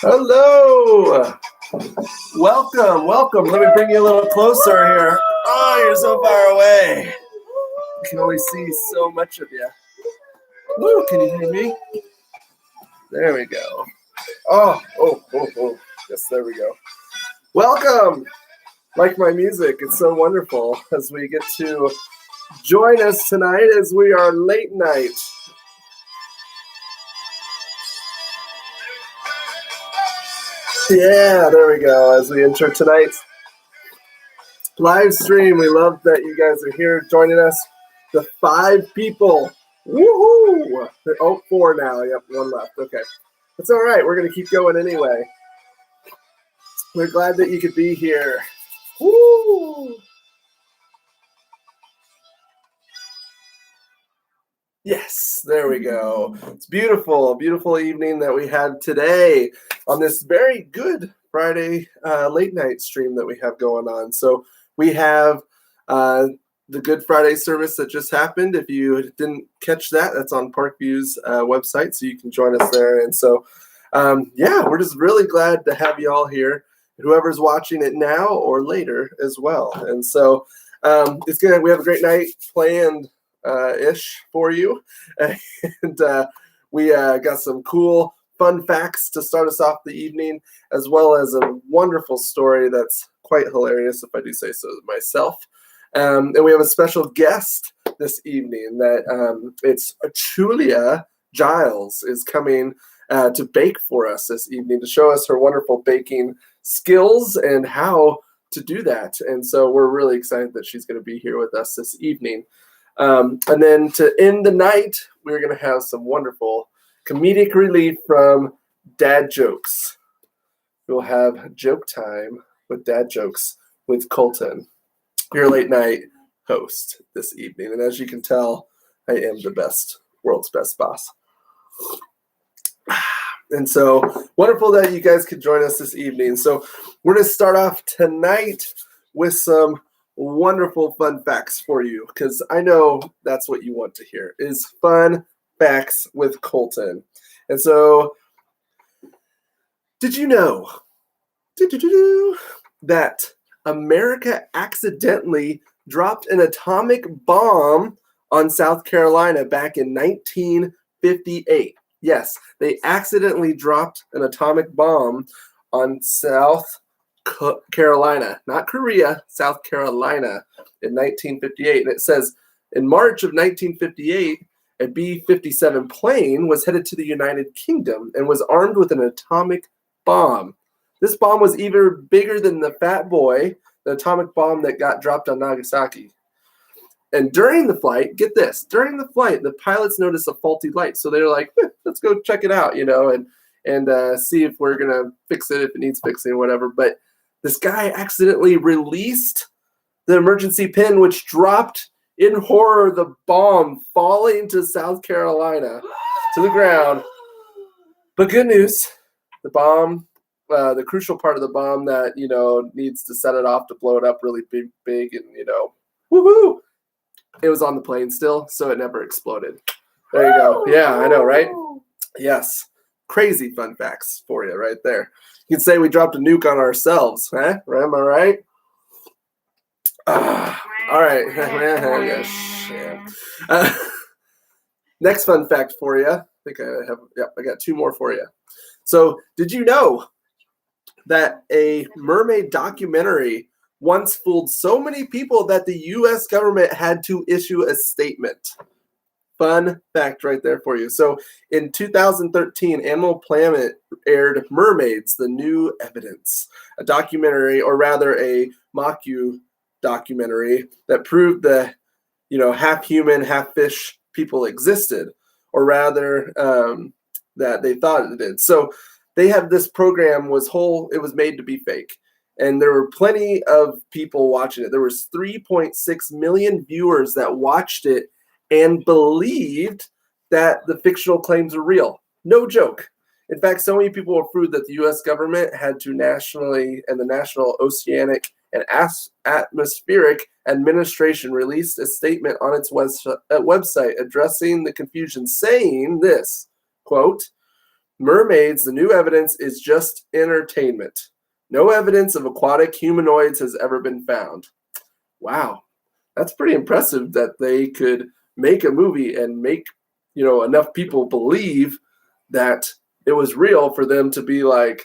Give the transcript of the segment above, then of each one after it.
Hello. Welcome. Let me bring you a little closer here. Oh, you're so far away. I can only see so much of you. Woo, can you hear me? There we go. Oh. Yes, there we go. Welcome. Like my music, it's so wonderful as we get to join us tonight as we are late night. Yeah, there we go. As we enter tonight's live stream, we love that you guys are here joining us. The 5 people. Woohoo! Oh, 4 now. Yep, 1 left. Okay. That's all right. We're going to keep going anyway. We're glad that you could be here. Woo! Yes, there we go. It's beautiful evening that we had today on this very good Friday late night stream that we have going on. So we have the Good Friday service that just happened. If you didn't catch that, that's on Parkview's website, so you can join us there. And so, we're just really glad to have you all here, whoever's watching it now or later as well. And so it's good. We have a great night planned ish for you. And we got some cool, fun facts to start us off the evening, as well as a wonderful story that's quite hilarious, if I do say so myself. And we have a special guest this evening that it's Julia Giles is coming to bake for us this evening to show us her wonderful baking skills and how to do that. And so we're really excited that she's going to be here with us this evening. And then to end the night, we're going to have some wonderful comedic relief from Dad Jokes. We'll have joke time with Dad Jokes with Colton, your late night host this evening. And as you can tell, I am the world's best boss. And so wonderful that you guys could join us this evening. So we're going to start off tonight with some wonderful fun facts for you, because I know that's what you want to hear, is fun facts with Colton. And so, did you know that America accidentally dropped an atomic bomb on South Carolina back in 1958? Yes, they accidentally dropped an atomic bomb on South Carolina, not Korea, South Carolina in 1958. And it says, in March of 1958, a B-57 plane was headed to the United Kingdom and was armed with an atomic bomb. This bomb was even bigger than the Fat Boy, the atomic bomb that got dropped on Nagasaki. And during the flight, get this, the pilots noticed a faulty light. So they're like, let's go check it out, and see if we're going to fix it, if it needs fixing or whatever. But this guy accidentally released the emergency pin, which dropped in horror the bomb falling to South Carolina to the ground. But good news, the bomb, the crucial part of the bomb that, needs to set it off to blow it up really big and, woohoo! It was on the plane still, so it never exploded. There you go. Yeah, I know, right? Yes. Crazy fun facts for you right there. You can say we dropped a nuke on ourselves, huh? Am I right? All right. Next fun fact for you. I think I got 2 more for you. So, did you know that a mermaid documentary once fooled so many people that the U.S. government had to issue a statement? Fun fact right there for you. So in 2013, Animal Planet aired Mermaids, the New Evidence, a documentary, or rather a documentary that proved the, half human, half fish people existed, or rather that they thought it did. So they have this program it was made to be fake. And there were plenty of people watching it. There was 3.6 million viewers that watched it and believed that the fictional claims are real. No joke. In fact, so many people were proved that the U.S. government had to nationally, and the National Oceanic and Atmospheric Administration released a statement on its website addressing the confusion, saying this, quote, "Mermaids, the new evidence is just entertainment. No evidence of aquatic humanoids has ever been found." Wow, that's pretty impressive that they could make a movie and make, enough people believe that it was real for them to be like,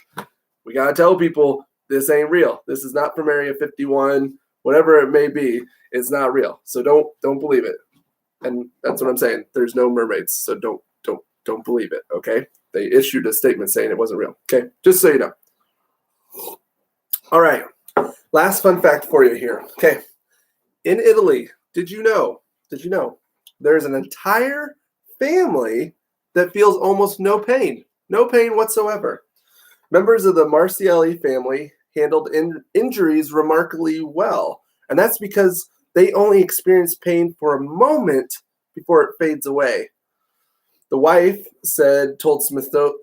we got to tell people this ain't real. This is not from Area 51, whatever it may be. It's not real. So don't believe it. And that's what I'm saying. There's no mermaids. So don't believe it. Okay. They issued a statement saying it wasn't real. Okay. Just so you know. All right. Last fun fact for you here. Okay. In Italy, did you know there's an entire family that feels almost no pain whatsoever? Members of the Marcielli family handled injuries remarkably well, and that's because they only experience pain for a moment before it fades away. The wife told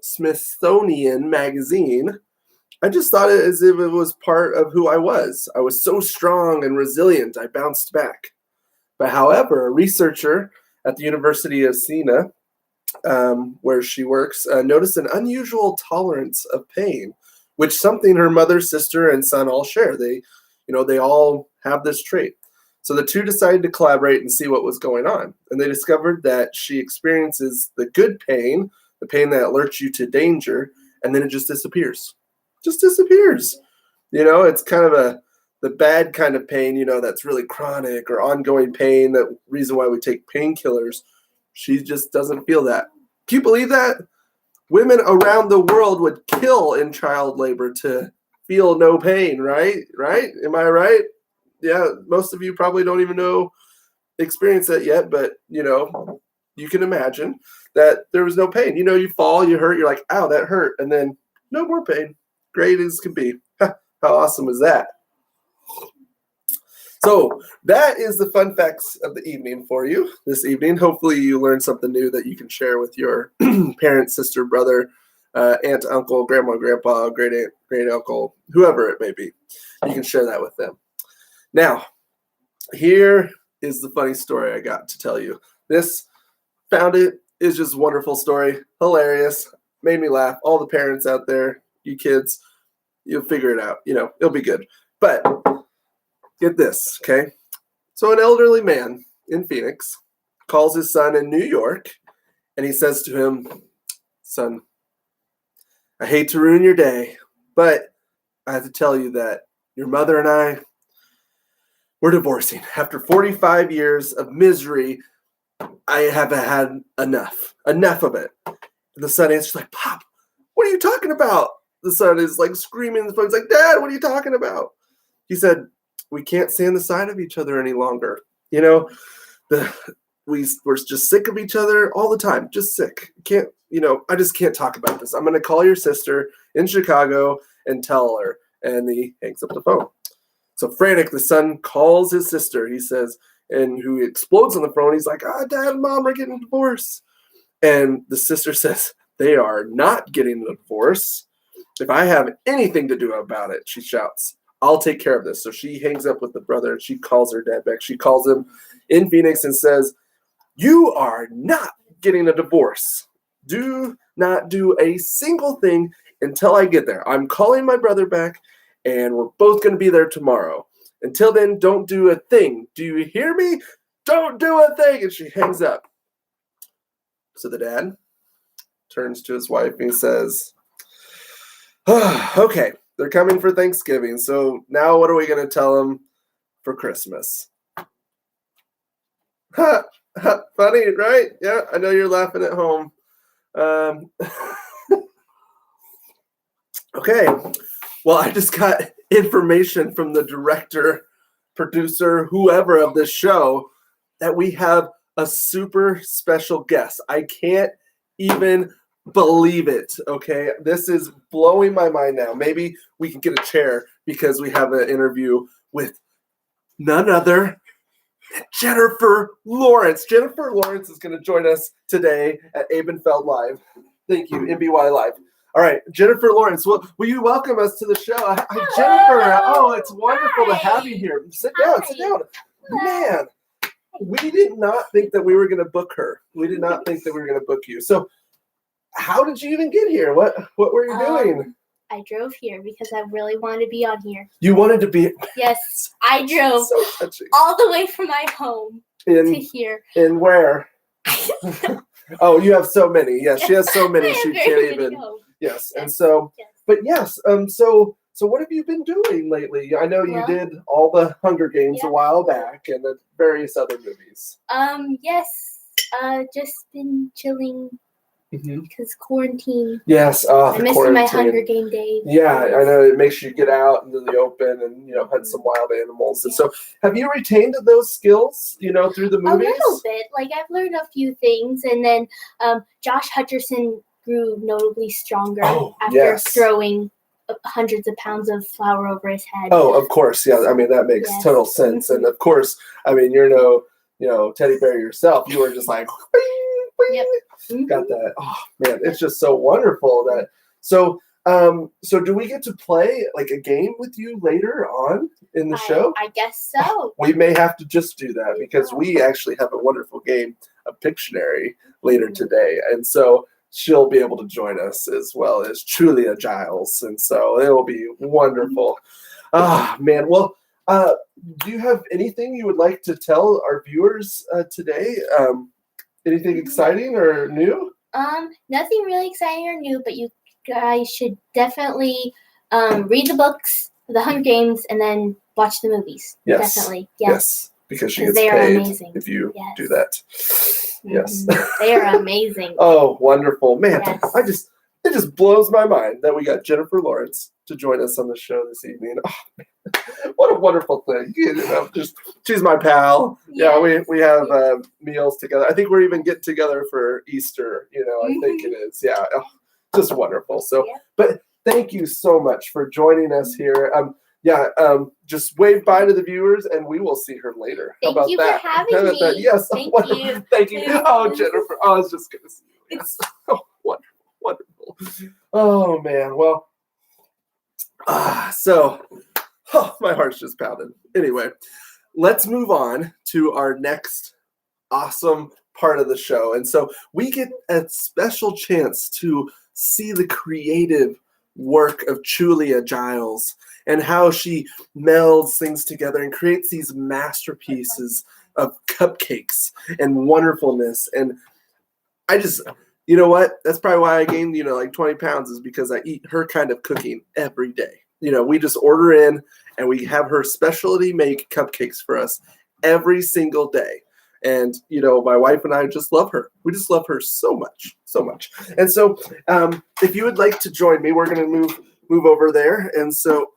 Smithsonian magazine, "I just thought it as if it was part of who I was. I was so strong and resilient, I bounced back." But however, a researcher at the University of Siena, where she works, noticed an unusual tolerance of pain, which something her mother, sister, and son all share. They all have this trait. So the two decided to collaborate and see what was going on. And they discovered that she experiences the good pain, the pain that alerts you to danger, and then it just disappears. Just disappears. It's kind of the bad kind of pain, that's really chronic or ongoing pain, that reason why we take painkillers. She just doesn't feel that. Can you believe that? Women around the world would kill in child labor to feel no pain, right? Right? Am I right? Yeah, most of you probably don't even experience that yet, but you can imagine that there was no pain. You fall, you hurt, you're like, ow, that hurt, and then no more pain. Great as can be. How awesome is that? So that is the fun facts of the evening for you this evening. Hopefully you learned something new that you can share with your parent, sister, brother, aunt, uncle, grandma, grandpa, great aunt, great uncle, whoever it may be. You can share that with them. Now, here is the funny story I got to tell you. Found it is just a wonderful story, hilarious, made me laugh. All the parents out there, you kids, you'll figure it out. It'll be good. But get this, okay? So an elderly man in Phoenix calls his son in New York, and he says to him, "Son, I hate to ruin your day, but I have to tell you that your mother and I, we're divorcing. After 45 years of misery, I have had enough of it." And the son answers like, "Pop, what are you talking about?" The son is like screaming in the phone. He's like, "Dad, what are you talking about?" He said, "We can't stand the sight of each other any longer. We're just sick of each other all the time. Just sick. I just can't talk about this. I'm going to call your sister in Chicago and tell her." And he hangs up the phone. So frantic, the son calls his sister. He says, and who explodes on the phone. He's like, "Dad and Mom are getting a divorce." And the sister says, "They are not getting a divorce. If I have anything to do about it," she shouts, "I'll take care of this." So she hangs up with the brother and she calls her dad back. She calls him in Phoenix and says, "You are not getting a divorce. Do not do a single thing until I get there. I'm calling my brother back and we're both going to be there tomorrow. Until then, don't do a thing. Do you hear me? Don't do a thing." And she hangs up. So the dad turns to his wife and he says, "Okay, they're coming for Thanksgiving. So now what are we going to tell them for Christmas?" Funny, right? Yeah, I know you're laughing at home. Okay, well, I just got information from the director, producer, whoever of this show, that we have a super special guest. I can't even believe it, okay? This is blowing my mind now. Maybe we can get a chair because we have an interview with none other than Jennifer Lawrence. Jennifer Lawrence is going to join us today at Abenfeld Live. Thank you, MBY Live. All right, Jennifer Lawrence, will you welcome us to the show? Hi, Jennifer. Oh, it's wonderful to have you here. Sit down. Man, we did not think that we were going to book her. We did not think that we were going to book you. So how did you even get here? What were you doing? I drove here because I really wanted to be on here. You wanted to be? Yes, I drove So all the way from my home to here. In where? Oh, you have so many. Yes, she has so many. She can't even. Yes, and so, but yes. So what have you been doing lately? I know you did all the Hunger Games a while back and the various other movies. Yes. Just been chilling. Because quarantine. Yes, I miss my Hunger Game days. Yeah, I know it makes you get out into the open and hunt some wild animals. And so, have you retained those skills? Through the movies. A little bit. Like I've learned a few things, and then Josh Hutcherson grew notably stronger after throwing hundreds of pounds of flour over his head. Oh, of course, yeah. I mean that makes total sense, and of course, I mean you're no teddy bear yourself. You were just like. Yep. Got that. Oh man, it's just so wonderful that. So do we get to play like a game with you later on in the show? I guess so. We may have to just do that because we actually have a wonderful game of Pictionary later today, and so she'll be able to join us as well as Julia Giles, and so it will be wonderful. Man, well. Do you have anything you would like to tell our viewers today? Anything exciting or new? Nothing really exciting or new, but you guys should definitely read the books, the Hunger Games, and then watch the movies. Yes. Definitely. Yes. Because she gets paid amazing. If you do that. Yes. They are amazing. Oh, wonderful. Man, it just blows my mind that we got Jennifer Lawrence to join us on the show this evening. Oh, man. What a wonderful thing. She's my pal. Yeah, we have meals together. I think we're even getting together for Easter, I think it is. Yeah. Oh, just wonderful. So, but thank you so much for joining us here. Just wave bye to the viewers and we will see her later. Thank How about you that? for having me. That? Yes. Thank you. Thank you. Oh, Jennifer. I was just going to see you. Yes. Oh, wonderful. Oh, man. Well, my heart's just pounding. Anyway, let's move on to our next awesome part of the show. And so we get a special chance to see the creative work of Julia Giles and how she melds things together and creates these masterpieces of cupcakes and wonderfulness. And I just, you know what? That's probably why I gained, like 20 pounds is because I eat her kind of cooking every day. We just order in and we have her specialty make cupcakes for us every single day. And, my wife and I just love her. We just love her so much, so much. And so if you would like to join me, we're going to move over there. And so,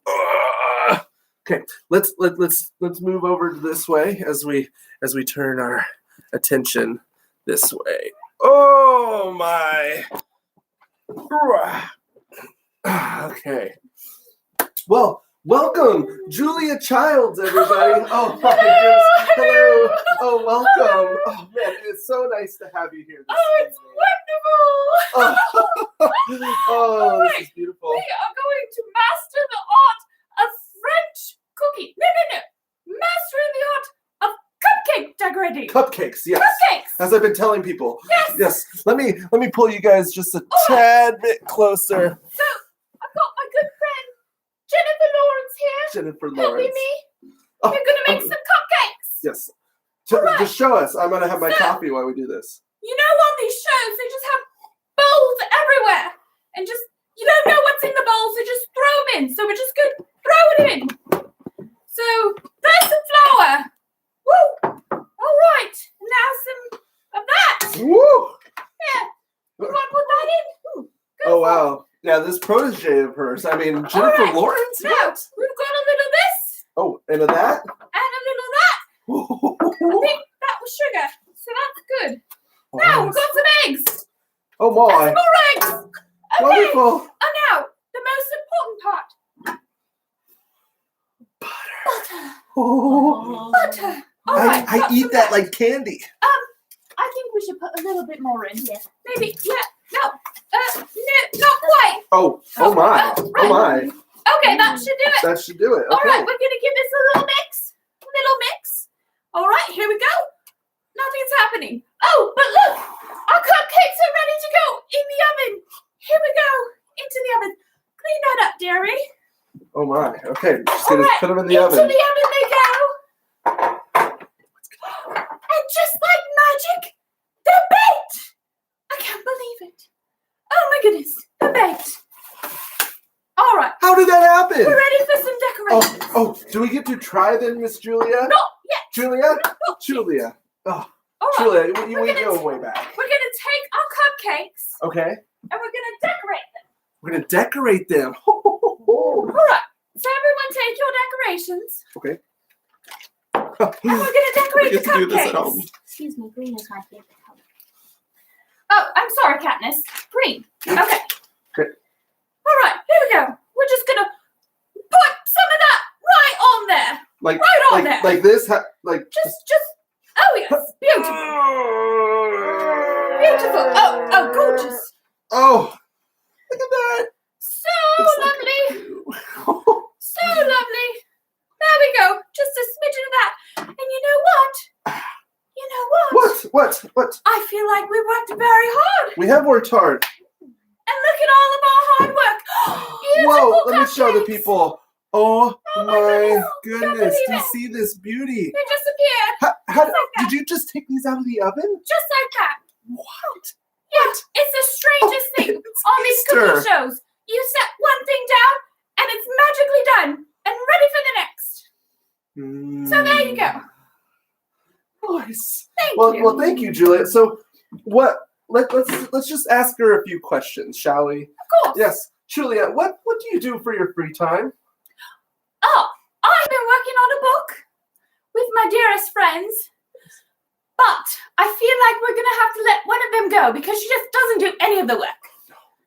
okay, let's move over this way as we turn our attention this way. Oh, my. Okay. Well, welcome, Julia Childs, everybody. Oh, my goodness. Hello. Oh, welcome. Oh, man, it's so nice to have you here. It's wonderful. Oh, this is beautiful. We are going to master the art of French cooking. No. Mastering the art of cupcake decorating. Cupcakes, yes. Cupcakes. As I've been telling people. Yes. Let me pull you guys just a tad bit closer. So, I've got my good friend Jennifer Lawrence here. Jennifer Lawrence. Helping me. We're going to make some cupcakes. Yes. Just show us. I'm going to have my coffee while we do this. On these shows, they just have bowls everywhere. And just, you don't know what's in the bowls, so just throw them in. So we're just going to throw it in. So, there's some flour. Woo! All right. Now some of that. Woo! Yeah. You want to put that in? Ooh, oh, wow. Yeah, this protege of hers. I mean, Jennifer Lawrence? Now, we've got a little of this. Oh, and of that? And a little of that. I think that was sugar. So that's good. Now, we've got some eggs. Oh, my. And some more eggs. Okay. Wonderful. And now, the most important part. Butter. Oh. Butter. All right. I eat that like candy. I think we should put a little bit more in here. Maybe, no, not quite. Oh my. Right. Oh, my. Okay, that should do it. That should do it. Okay. All right, we're going to give this a little mix. All right, here we go. Nothing's happening. Oh, but look, our cupcakes are ready to go in the oven. dearie. Oh my. Okay, just gonna Alright, put them in the into oven. the oven they go. And just like magic, they're baked. I can't believe it. Oh my goodness, they're baked. All right. How did that happen? We're ready for some decorations. Oh, do we get to try then, Miss Julia? Not yet. Julia? Not Julia. Oh, All right. Julia, we We're go gonna way back. We're going to take our cupcakes Okay. and we're going to decorate them. We're going to decorate them. All right. So everyone take your decorations. Okay. And we're going to decorate the We get to do this at cupcakes. home. Excuse me, green is my favorite color. Oh, I'm sorry, Katniss. Green. Okay. Okay. All right, here we go. We're just going to put some of that right on there. Like, Right on there. like this? Just, oh yes, beautiful. Beautiful. Oh, gorgeous. Oh, look at that. So It's like lovely. So lovely. There we go. Just a smidgen of that. And you know what? You know what? What? I feel like we worked very hard. We have worked hard. And look at all of our hard work. Beautiful Whoa, let me show the cupcakes. people. Oh my goodness. believe Do you it. see this beauty? They disappeared. How, Just like that. did you just take these out of the oven? Just like that. What? Yeah, it's the strangest thing. It's On these Easter. cookie shows, you set one thing down and it's magically done and ready for the next. So there you go. Nice. Thank you. Well, thank you, Juliet. So, let's just ask her a few questions, shall we? Of course. Yes, Juliet. What do you do for your free time? Oh, I've been working on a book with my dearest friends. But I feel like we're going to have to let one of them go because she just doesn't do any of the work.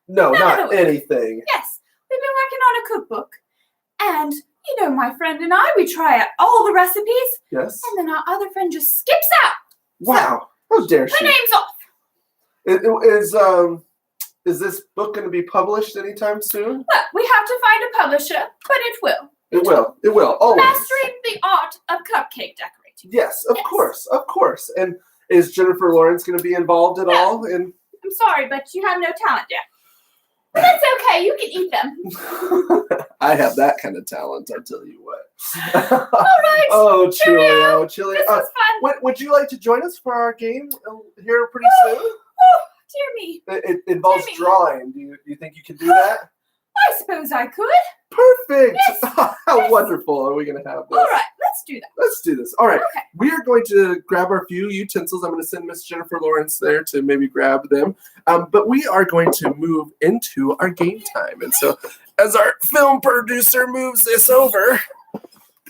No, None of not the work. anything. Yes, we've been working on a cookbook. And, you know, my friend and I, we try out all the recipes. Yes. And then our other friend just skips out. Wow. How dare Her she? name's off. Is this book going to be published anytime soon? Well, we have to find a publisher, but it will. It will. It will. Always. Mastering the art of cupcake decorating. Yes, of Yes. course. And is Jennifer Lawrence going to be involved at No. all? In I'm sorry, but you have no talent yet. But that's okay. You can eat them. I have that kind of talent. I'll tell you what. All right. Oh, Cheerio. Chili. This was fun. Would you like to join us for our game here pretty soon? Oh, dear me. It involves Jimmy. drawing. Do you think you can do that? I suppose I could. Perfect. Yes. How Yes. wonderful are we going to have this? All right. Let's do that. Let's do this. All right. Okay. We are going to grab our few utensils. I'm going to send Miss Jennifer Lawrence there to maybe grab them. But we are going to move into our game time. And so as our film producer moves this over,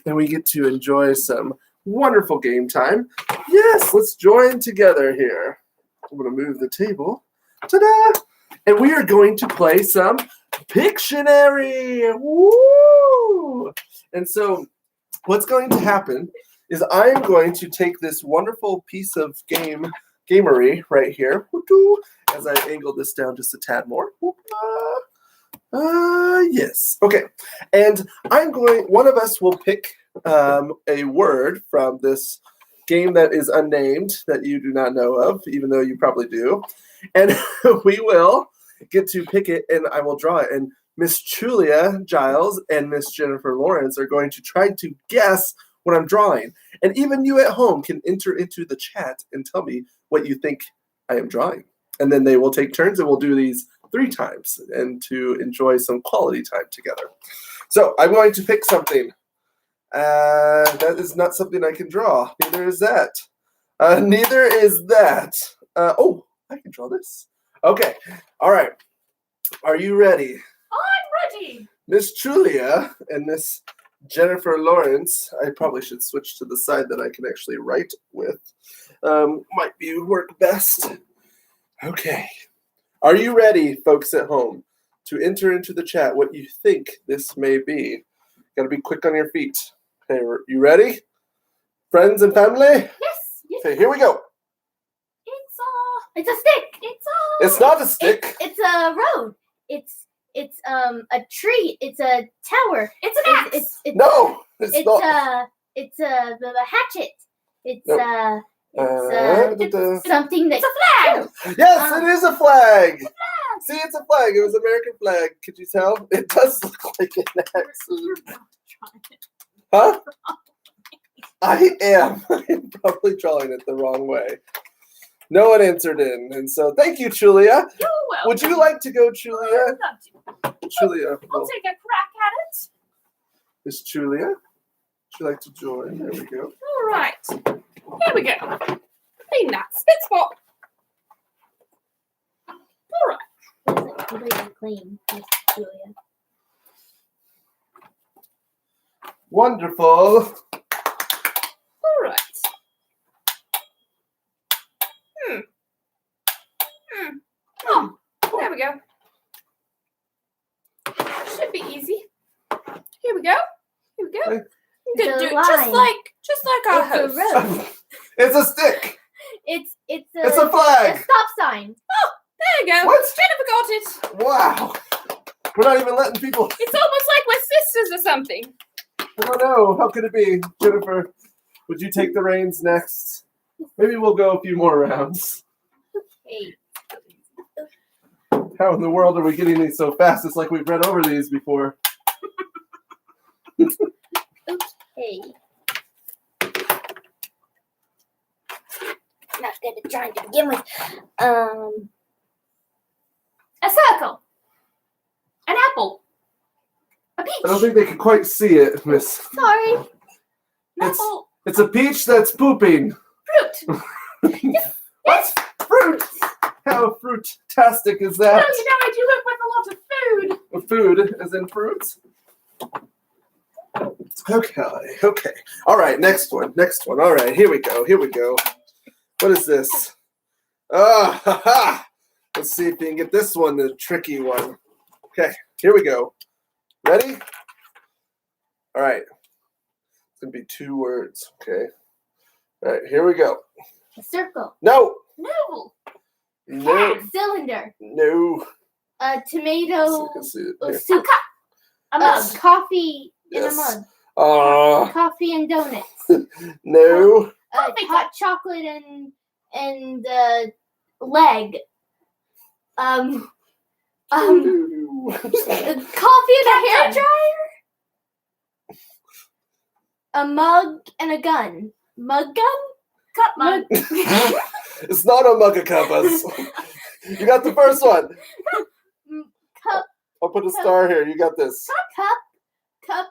then we get to enjoy some wonderful game time. Yes, let's join together here. I'm going to move the table. Ta-da! And we are going to play some Pictionary. Woo! And so what's going to happen is I am going to take this wonderful piece of gamery right here, as I angle this down just a tad more. Yes. Okay. And one of us will pick a word from this game that is unnamed that you do not know of, even though you probably do. And we will get to pick it and I will draw it. And Miss Julia Giles and Miss Jennifer Lawrence are going to try to guess what I'm drawing. And even you at home can enter into the chat and tell me what you think I am drawing. And then they will take turns and we'll do these 3 times and to enjoy some quality time together. So I'm going to pick something. That is not something I can draw. Neither is that. Neither is that. Oh, I can draw this. Okay. All right. Are you ready? I'm ready. Miss Julia and Miss Jennifer Lawrence, I probably should switch to the side that I can actually write with. Might work best. Okay. Are you ready, folks at home, to enter into the chat what you think this may be? Got to be quick on your feet. Okay, you ready? Friends and family? Yes. Okay, here we go. It's a stick. It's not a stick. It's a road. It's a tree. It's a tower. It's an axe. No, it's not. It's a hatchet. It's Nope. It's something that. It's a flag. Yes, it is a flag. See, it's a flag. It was an American flag. Could you tell? It does look like an X. Huh? I am. I'm probably drawing it the wrong way. No one answered in, and so thank you, Julia. You're welcome. Would you like to go, Julia? I'd love to. Julia, I'll take a crack at it. Miss Julia, would you like to join? There we go. All right. Here we go. Clean that spit spot. All right. It's completely clean, Miss Julia. Wonderful. All right. Oh, there we go. Should be easy. Here we go. Here we go. Okay. Good, The just like our It's a host. road. It's a stick. It's It's a flag. a stop sign. There you go. What? Jennifer got it. Wow. We're not even letting people. It's almost like we're sisters or something. I don't know. How could it be? Jennifer, would you take the reins next? Maybe we'll go a few more rounds. Hey, How in the world are we getting these so fast? It's like we've read over these before. hey. Not good at trying to begin with. A circle. An apple. A peach. I don't think they can quite see it, Miss. Sorry. An apple. It's a peach that's pooping. Fruit. What? Fruit? How fruit-tastic is Well, that? you know, I do work with a lot of food. Food, as in fruits? Okay. All right, next one. All right, here we go. What is this? Ha. Let's see if you can get this one, the tricky one. Okay, here we go. Ready? All right. It's going to be 2 words, okay? All right, here we go. A circle. No. No. No. Cylinder. No. A tomato Let's see it here. soup. A mug. Coffee in a Yes. mug. Coffee and donuts. No. Coffee Hot chocolate and leg. Coffee and a hair Gun. dryer. A mug and a gun. Mug gun? Cup mug. It's not a mug of cuppas. You got the first one. Cup. I'll put a star here. You got this. Cup. Cup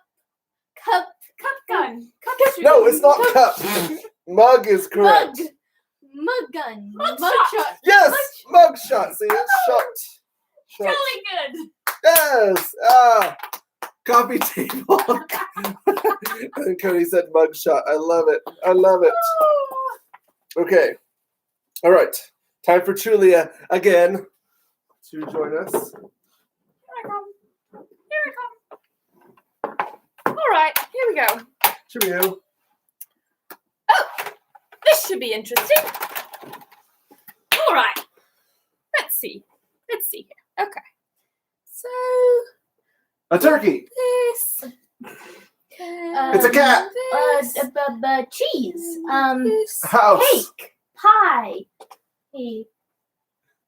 gun. Cup No, it's not cup. Mug is correct. Mug gun. Mug Mug shot. shot. Yes, mug shot. See, it's shot. Jolly good. Yes. Coffee table. And Cody said mug shot. I love it. Okay. All right. Time for Julia again to join us. Here I come. All right, here we go. Cheerio. Oh, this should be interesting. All right. Let's see here. Okay. So A turkey. this. It's a cat. Cheese. House. Cake. Pie. Hey.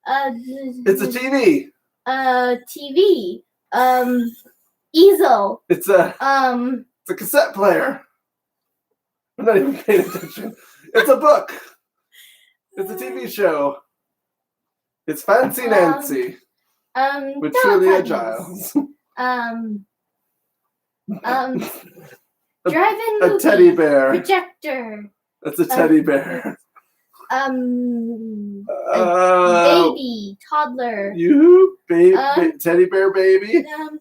It's a TV. TV. Easel. It's a cassette player. I'm not even paying attention. It's a book. It's a TV show. It's Fancy Nancy with Julia Giles. Drive-in A movie. teddy bear. Projector. That's a teddy bear. Baby. Toddler. You baby Um, teddy bear baby. The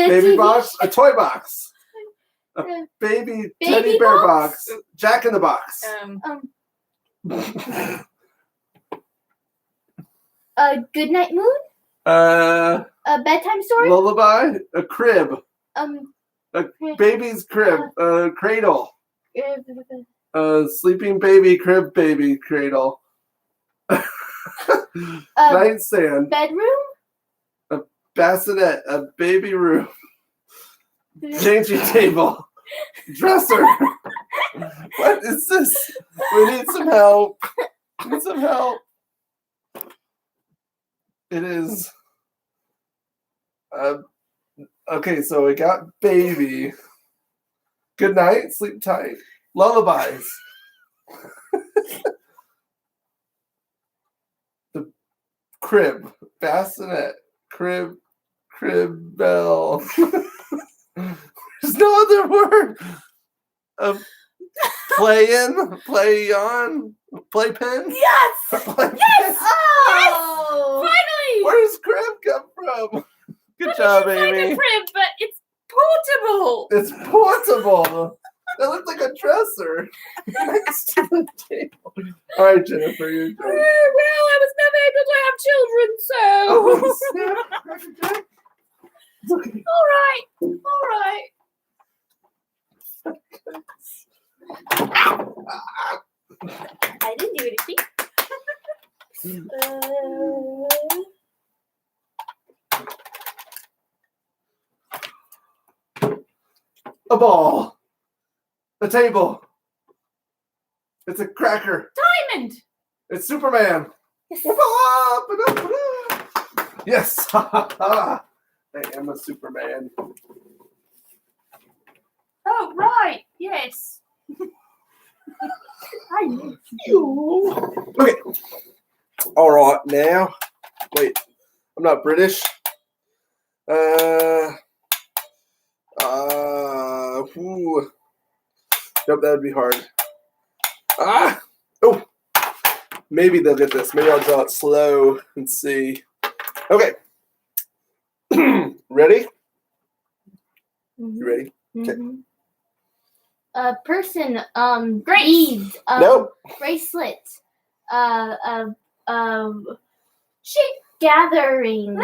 Baby TV box. A toy box. A Uh, baby baby teddy bear box? box. Jack in the Box. A goodnight moon. A bedtime story. Lullaby. A crib. Baby's crib. Cradle. Sleeping baby crib baby cradle. Nightstand. Bedroom. Bassinet. A baby room. Changing table. Dresser. What is this? We need some help. Need some help. It is. Okay, so we got baby. Good night, sleep tight. Lullabies. The crib, bassinet, crib bell. There's no other word. Play on, playpen. Yes. Playpen. Yes. Oh. Finally. Where does crib come from? Good job, It's like a Amy. crib, but it's portable. It's portable. That looks like a dresser next to the table. All right, Jennifer, you're done. Well, I was never able to have children, so. Oh, snap. It's okay. All right. I didn't do anything. A ball. A table. It's a cracker. Diamond. It's Superman. Yes. I am a Superman. Oh, right. Yes. I knew you. Okay. All right, now. Wait. I'm not British. Ooh. Nope, that'd be hard. Ah! Oh! Maybe they'll get this. Maybe I'll draw it slow and see. Okay. Ready? You ready? Okay. Mm-hmm. A person, Grace. beads, Nope. bracelet, sheep gathering.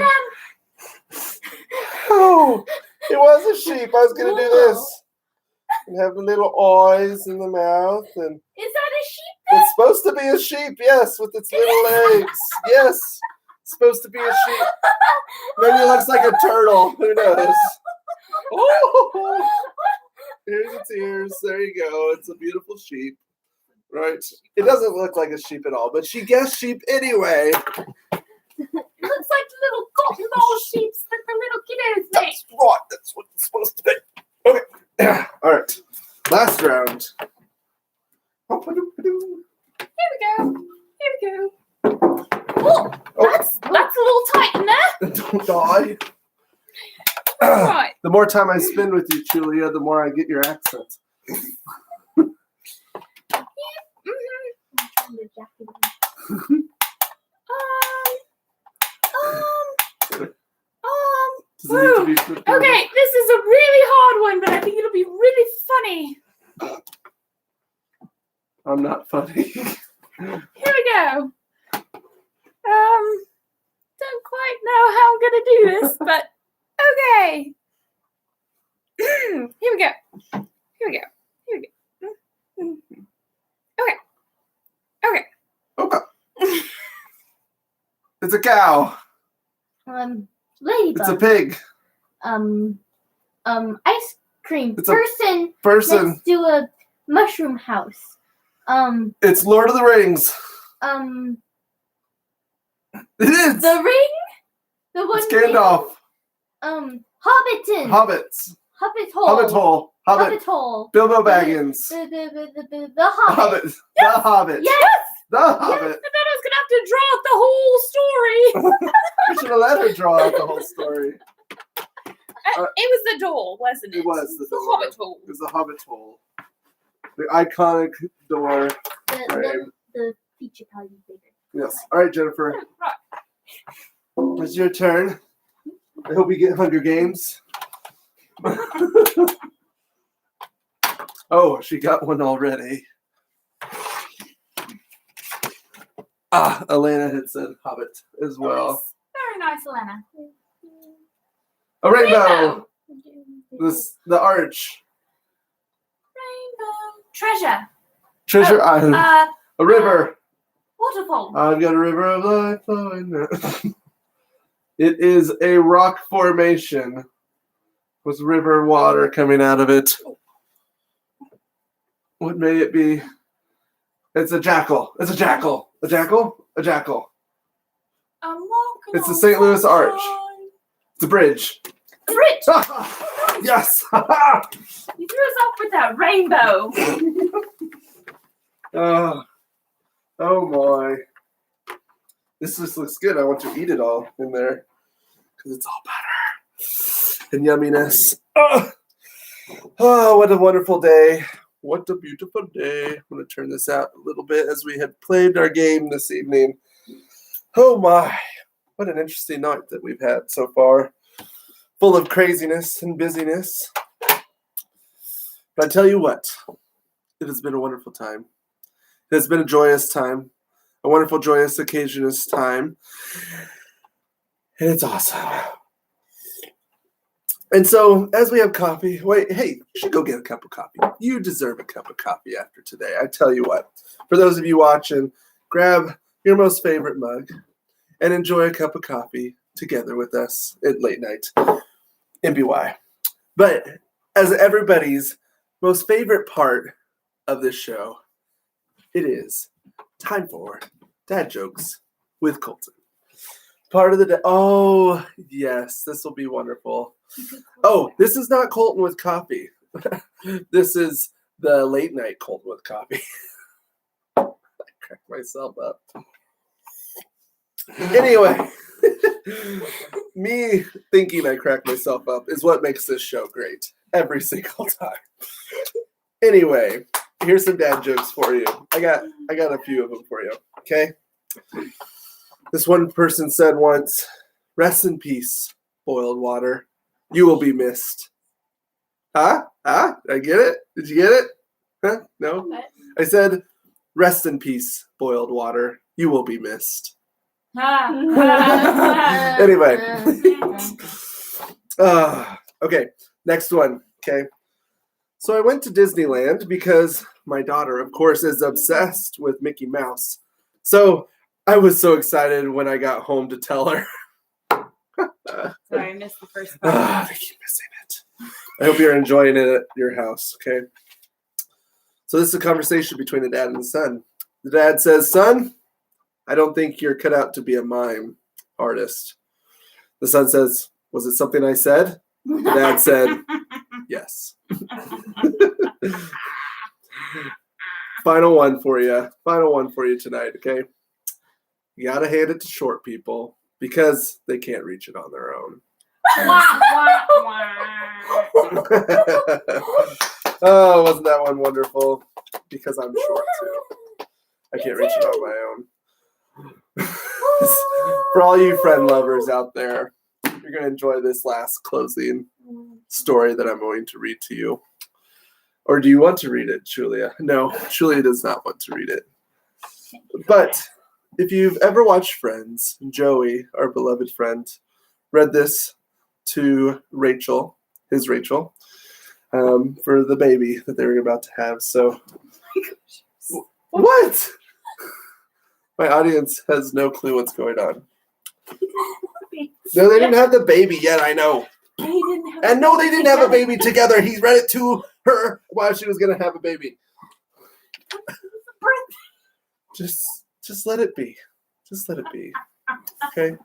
Oh, it was a sheep. I was gonna do this. And have the little eyes in the mouth, and Is that a sheep? it's supposed to be a sheep, yes, with its little legs. Yes, it's supposed to be a sheep. Maybe it looks like a turtle. Who knows? Oh, here's its ears. There you go. It's a beautiful sheep. Right? It doesn't look like a sheep at all, but she guessed sheep anyway. It looks like little cotton ball sheeps that the little kiddos make. That's right. That's what it's supposed to be. Okay. All right. Last round. Here we go. Oh, that's a little tight in there. Don't die. Right. The more time I spend with you, Julia, the more I get your accent. Does it need to be flipped over? Okay, this is a really hard one, but I think it'll be really funny. I'm not funny. Here we go. Don't quite know how I'm gonna do this, but okay. Here we go. Okay. It's a cow. Ladybug. It's a pig. Ice cream. It's a person. Let's do a mushroom house. It's Lord of the Rings. It is. The ring. The one. It's Gandalf. Hobbiton. Hobbits. Hobbit hole. Hobbit hole. Hobbit. Hobbit hole. Bilbo Baggins. The Hobbit. Hobbit. The Hobbit. Yes. The Hobbit. And then I was gonna have to draw out the whole story. We should have let her draw out the whole story. It was the door, wasn't it? It was the door. Hobbit hole. It was the Hobbit hole. The iconic door. The feature value bigger. Yes. All right, Jennifer. Right. It's your turn. I hope we get Hunger Games. Oh, she got one already. Elena had said Hobbit as well. Very nice, Elena. A rainbow. The arch. Rainbow. Treasure. Treasure Island. A river. Waterfall. I've got a river of life flowing now. It is a rock formation with river water coming out of it. What may it be? It's a jackal. It's a jackal. A jackal? A jackal. I'm walking It's the on St. Louis Arch. sunshine. It's a bridge. The bridge. Yes. You threw us off with that rainbow. Oh my. This just looks good. I want to eat it all in there because it's all butter and yumminess. Oh, what a wonderful day. What a beautiful day. I'm going to turn this out a little bit as we had played our game this evening. Oh my. What an interesting night that we've had so far. Full of craziness and busyness. But I tell you what, it has been a wonderful time. It has been a joyous time. A wonderful, joyous, occasionous time. And it's awesome. And so, as we have coffee, hey, you should go get a cup of coffee. You deserve a cup of coffee after today. I tell you what. For those of you watching, grab your most favorite mug and enjoy a cup of coffee together with us at late night MBY. But as everybody's most favorite part of this show, it is time for Dad Jokes with Colton. Part of the day. Oh, yes, this will be wonderful. Oh, this is not Colton with coffee. This is the late night Colton with coffee. I cracked myself up. Anyway, me thinking I cracked myself up is what makes this show great every single time. Anyway, here's some dad jokes for you. I got a few of them for you. Okay. This one person said once, "Rest in peace, boiled water. You will be missed." Huh? Did I get it? Did you get it? Huh? No? What? I said, "Rest in peace, boiled water. You will be missed." Anyway. Okay, next one. Okay. So I went to Disneyland because my daughter, of course, is obsessed with Mickey Mouse. So I was so excited when I got home to tell her. Sorry, I missed the first part. I keep missing it. I hope you're enjoying it at your house, okay? So this is a conversation between the dad and the son. The dad says, "Son, I don't think you're cut out to be a mime artist." The son says, "Was it something I said?" The dad said, "Yes." Final one for you tonight, okay? You gotta hand it to short people because they can't reach it on their own. Oh, wasn't that one wonderful? Because I'm short too. I can't reach it on my own. For all you friend lovers out there, you're going to enjoy this last closing story that I'm going to read to you. Or do you want to read it, Julia? No, Julia does not want to read it. But if you've ever watched Friends, Joey, our beloved friend, read this to Rachel, his Rachel, for the baby that they were about to have. So, what? My audience has no clue what's going on. No, they didn't have the baby yet, I know. And no, they didn't have a baby together. He read it to her while she was going to have a baby. Just let it be. Just let it be. Okay?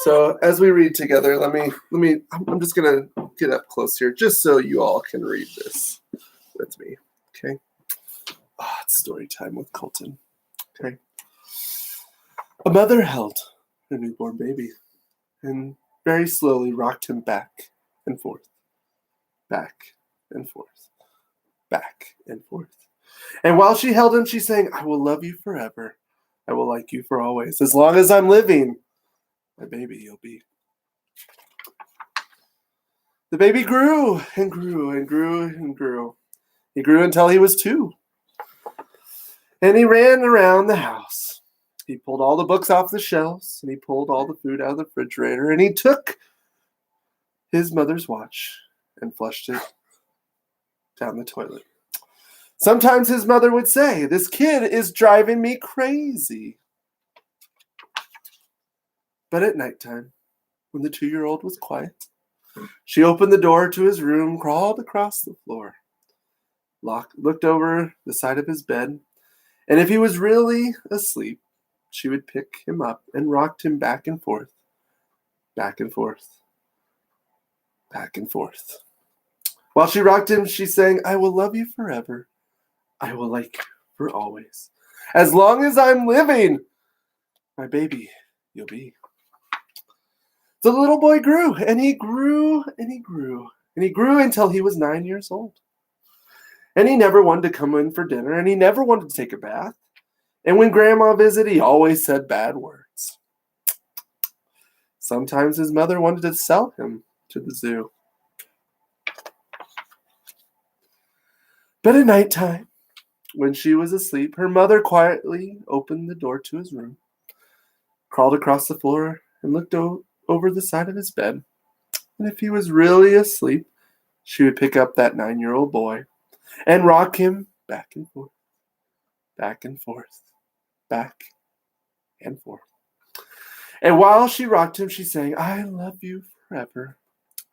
So as we read together, I'm just going to get up close here just so you all can read this with me. Okay? Oh, it's story time with Colton. Okay. A mother held her newborn baby and very slowly rocked him back and forth, back and forth, back and forth. And while she held him, she sang, "I will love you forever. I will like you for always. As long as I'm living, my baby you'll be." The baby grew and grew and grew and grew. He grew until he was 2. And he ran around the house. He pulled all the books off the shelves, and he pulled all the food out of the refrigerator, and he took his mother's watch and flushed it down the toilet. Sometimes his mother would say, "This kid is driving me crazy." But at nighttime, when the 2-year-old was quiet, she opened the door to his room, crawled across the floor, looked over the side of his bed, and if he was really asleep, she would pick him up and rocked him back and forth, back and forth, back and forth. While she rocked him, she sang, "I will love you forever. I will like you for always. As long as I'm living, my baby you'll be." The little boy grew, and he grew, and he grew, and he grew until he was 9 years old. And he never wanted to come in for dinner, and he never wanted to take a bath. And when Grandma visited, he always said bad words. Sometimes his mother wanted to sell him to the zoo. But at nighttime, when she was asleep, her mother quietly opened the door to his room, crawled across the floor, and looked over the side of his bed. And if he was really asleep, she would pick up that 9-year-old boy and rock him back and forth, back and forth, back and forth. And while she rocked him, she sang, "I love you forever.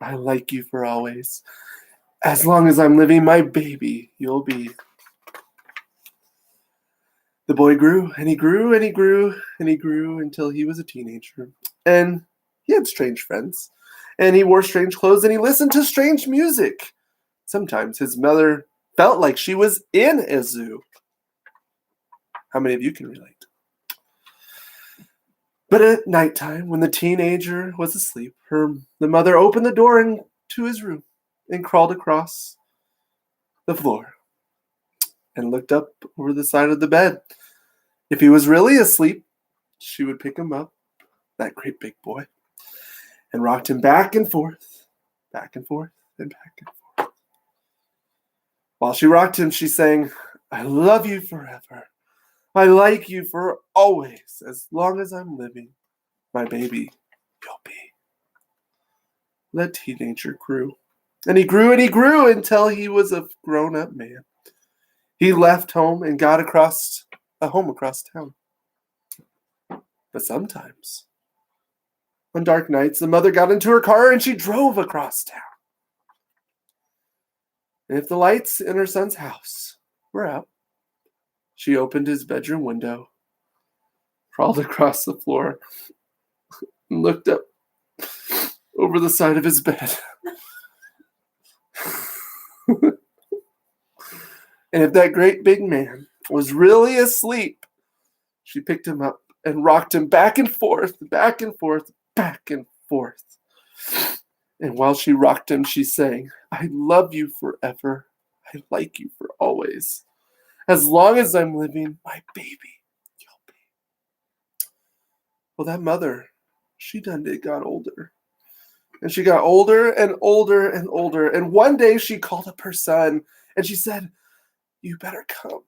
I like you for always. As long as I'm living, my baby you'll be." The boy grew, and he grew, and he grew, and he grew until he was a teenager. And he had strange friends, and he wore strange clothes, and he listened to strange music. Sometimes his mother felt like she was in a zoo. How many of you can relate? But at nighttime, when the teenager was asleep, the mother opened the door into his room and crawled across the floor and looked up over the side of the bed. If he was really asleep, she would pick him up, that great big boy, and rocked him back and forth, and back and forth. While she rocked him, she sang, "I love you forever. I like you for always. As long as I'm living, my baby you'll be." That teenager grew, and he grew, and he grew until he was a grown-up man. He left home and got a home across town. But sometimes, on dark nights, the mother got into her car and she drove across town. And if the lights in her son's house were out, she opened his bedroom window, crawled across the floor, and looked up over the side of his bed. And if that great big man was really asleep, she picked him up and rocked him back and forth, back and forth, back and forth. And while she rocked him, she sang, "I love you forever. I like you for always. As long as I'm living, my baby you'll be." Well, that mother, she got older. And she got older and older and older. And one day she called up her son and she said, "You better come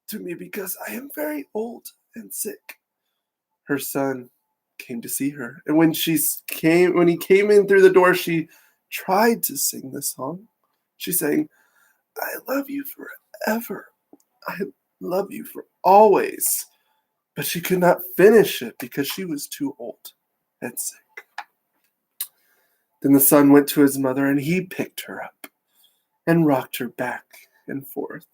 to me because I am very old and sick." Her son came to see her. And when he came in through the door, she tried to sing the song. She sang, "I love you forever. I love you for always." But she could not finish it because she was too old and sick. Then the son went to his mother and he picked her up and rocked her back and forth,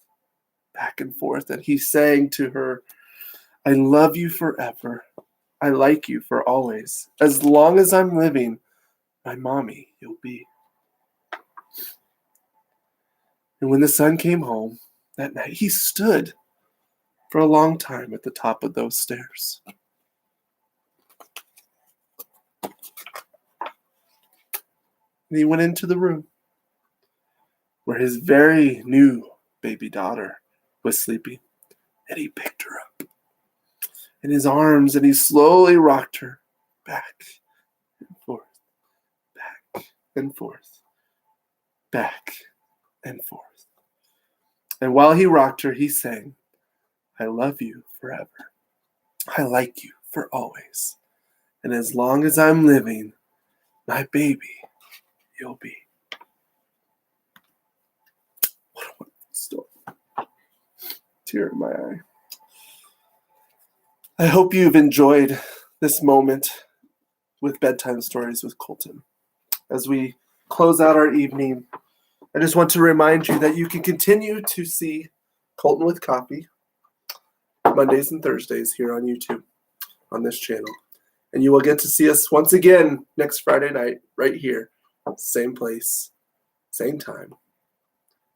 and he sang to her, "I love you forever. I like you for always. As long as I'm living, my mommy you'll be." And when the son came home that night, he stood for a long time at the top of those stairs. And he went into the room where his very new baby daughter was sleeping, and he picked her up in his arms and he slowly rocked her back and forth, back and forth, back and forth. And while he rocked her, he sang, "I love you forever. I like you for always. And as long as I'm living, my baby you'll be." What a wonderful story. Tear in my eye. I hope you've enjoyed this moment with Bedtime Stories with Colton as we close out our evening I just want to remind you that you can continue to see Colton with Coffee Mondays and Thursdays here on YouTube on this channel. And you will get to see us once again next Friday night right here. Same place, same time,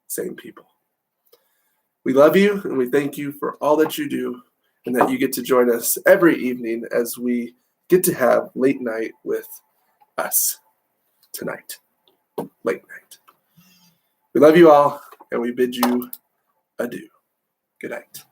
same people. We love you and we thank you for all that you do and that you get to join us every evening as we get to have late night with us tonight. Late night. We love you all and we bid you adieu. Good night.